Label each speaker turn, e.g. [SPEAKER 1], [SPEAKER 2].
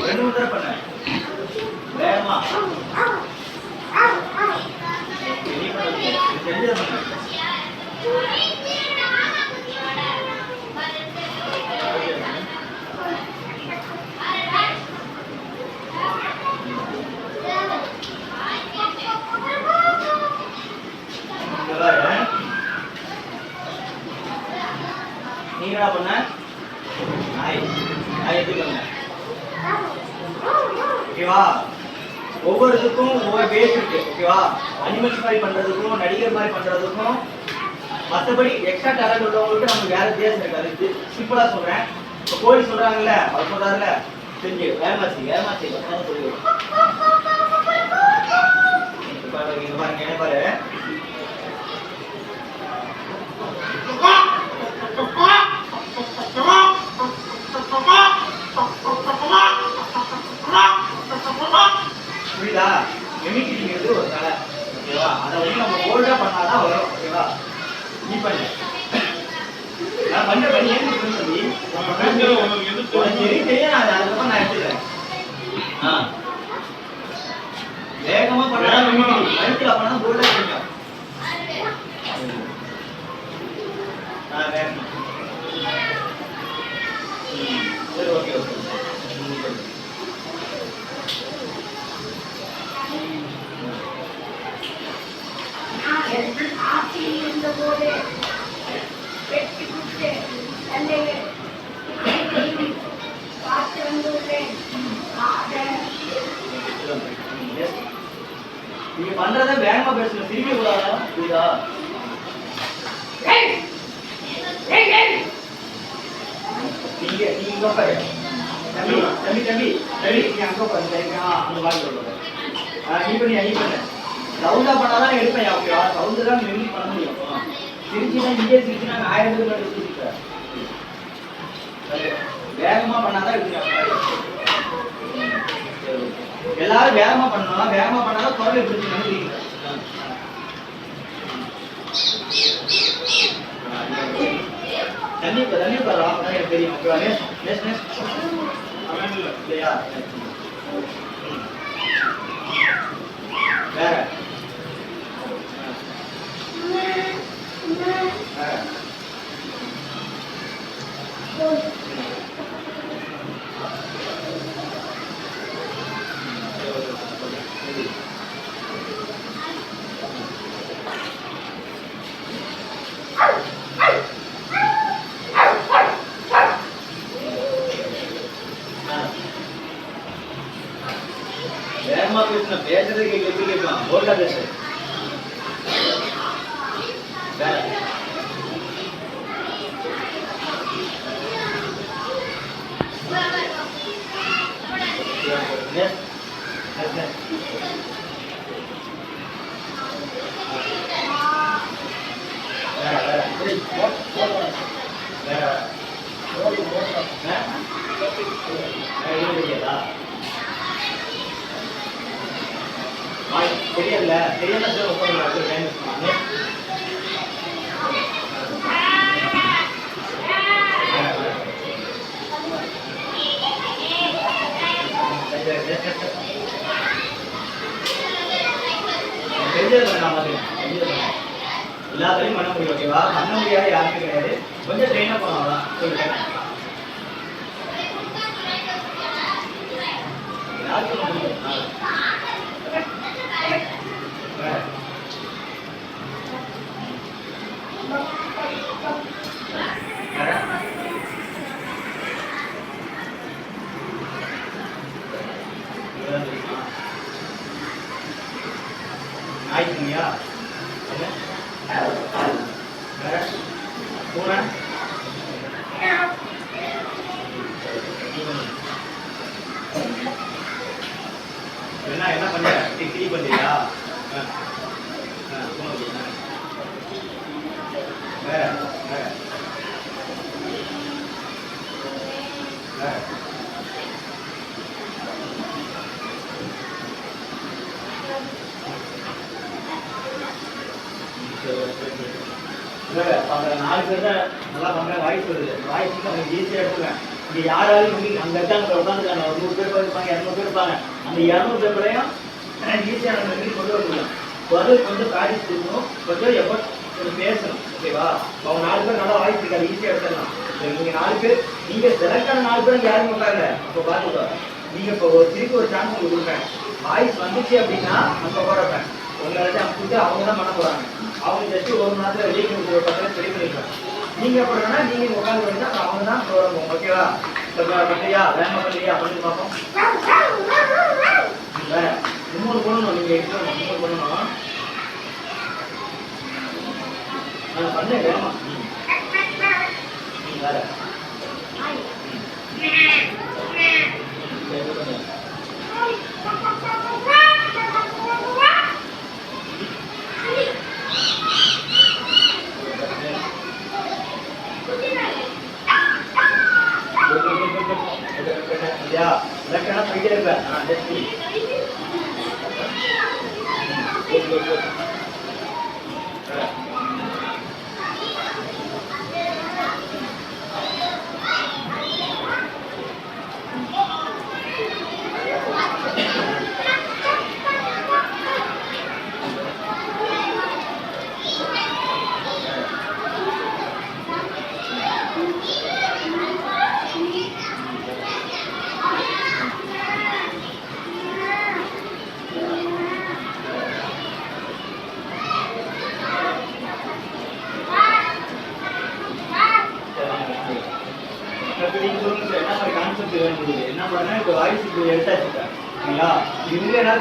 [SPEAKER 1] ரெண்டு மூணு தடவை பண்ண வேகமா நீ பண்ண தெரிஞ்சதை பண்ண நீ என்ன பண்ண நாய் நாய் எப்படி பண்ண ஓகேவா ஒவ்வொருத்துக்கும் ஒவ்வொரு பேஸ் இருக்கு ஓகேவா அனிமல்ஸ் மாதிரி பண்றதுக்கும் நடிகர் மாதிரி பண்றதுக்கும் மற்றபடி எக்ஸ்ட்ரா டேலண்ட் உள்ளவங்களுக்கு நமக்கு வேற வித்தியாசம் இருக்காது சிம்பிளா சொல்றேன் இப்போ கோழி சொல்றாங்கல்ல அவர் சொல்றாருல செஞ்சு வேமாச்சி வேமாச்சி சொல்லி பாருங்க என்ன பாரு புரியுதா மிமிக்ரிங்கிறது ஒரு கலை ஓகேவா அதை வந்து நம்ம போல்டா பண்ணாதான் வரும் ஓகேவா நீ பண்ணு நான் பண்ண பண்ணி ஏன் சொல்லி தெரியும் நான் அதுக்கப்புறம் நான் எடுத்துக்கிறேன் வேகமா பண்ணா வயிற்றுல பண்ணா போல்டா தெரியும் வேகமா சரி ஓகே ஓகே நீங்க பண்றத வேகமா பேசணும் திரும்பி கூடாதா புரியுதா நீங்க இங்க பாரு தம்பி தம்பி தம்பி தம்பி நீ அங்க பாரு அந்த மாதிரி சொல்லுங்க நீ பண்ணு சவுண்டா பண்ணாதான் எடுப்பேன் ஓகேவா சவுண்டு தான் மெமரி பண்ண முடியும் சிரிச்சுனா இங்கே சிரிச்சுனா நான் 1000 பேர் சிரிச்சுக்கிறேன் வேகமா பண்ணாதான் எடுப்பேன் எல்லாரும் வேகமா பண்ணணும் வேகமா பண்ணாதான் குரல் எப்படி நினைக்கிறீங்க தண்ணி தரோம் எனக்கு தெரியும் ஓகேவா இல்லையா வேற வேகமா பேசுன பேசுறதுக்கு எப்படி கேட்கலாம் போல்டா பேசு தெரியல தெரியல எல்லாத்தையும் பண்ண முடியும் ஓகேவா பண்ண முடியாது யாருக்கும் கிடையாது கொஞ்சம் ட்ரெயினாக பண்ணலாம் சொல்லிட்டேன் யாருக்கும் முடியும் நாய்க்குங்கயா பூனை என்ன பண்ண டிகிரி பண்ணியா வேற வேற வேற 4 பேர் தான் நல்லா பண்றாங்க, வாய்ஸ் வருது. வாய்ஸ் வந்து அவங்க ஈஸியா எடுத்துருவேன். இங்க யாராலும் வந்து அங்க இருக்காங்க, உட்காந்துருக்காங்க, ஒரு 100 பேர் இருப்பாங்க, 200 பேர் இருப்பாங்க. அந்த 200 பேர்களையும் ஈஸியா நம்ம மீறி கொண்டு வர முடியும். பதில் கொஞ்சம் ப்ராக்டிஸ் கொடுக்கணும், கொஞ்சம் எஃபர்ட் கொஞ்சம் பேசணும். ஓகேவா? அவங்க 4 பேர் நல்லா வாய்ஸ் இருக்காது, ஈஸியா எடுத்துடலாம். நீங்க 4 பேர், நீங்க செலக்ட் ஆன 4 பேர் யாரும் உட்காருங்க. அப்போ பாத்துக்கோ, நீங்க இப்போ திருப்பி ஒரு சான்ஸ் உங்களுக்கு கொடுப்பேன். வாய்ஸ் வந்துச்சு அப்படின்னா நம்ம போறப்பேன் உங்களை வச்சு அனுப்பிட்டு அவங்க தான் பண்ண போறாங்க. அவங்க ஜஸ்ட் ஒரு மணி நேரத்தில் வெளியே ஒரு 10 பேர் ரெடி பண்ணிக்கலாம். நீங்க அப்படின்னா நீங்க உட்காந்து பண்ணினா அவங்க தான் ப்ரோக்ராம். ஓகேவா? பண்ணலையா, வேகமா பண்ணலையா அப்படின்னு பார்ப்போம். இல்லை, இன்னொரு பண்ணணும், நீங்க இன்னொரு பண்ணணும். நான் பண்ணேன் வேகமா. வேற ya, mereka nak pergi dia kan? That's it. Good. என்ன மாதிரி கான்செப்ட் வேணும் உங்களுக்கு? என்ன பண்ணா இப்போ வாய்ஸ் இப்போ எடுத்தாச்சுட்டேன். சரிங்களா? இவங்க என்ன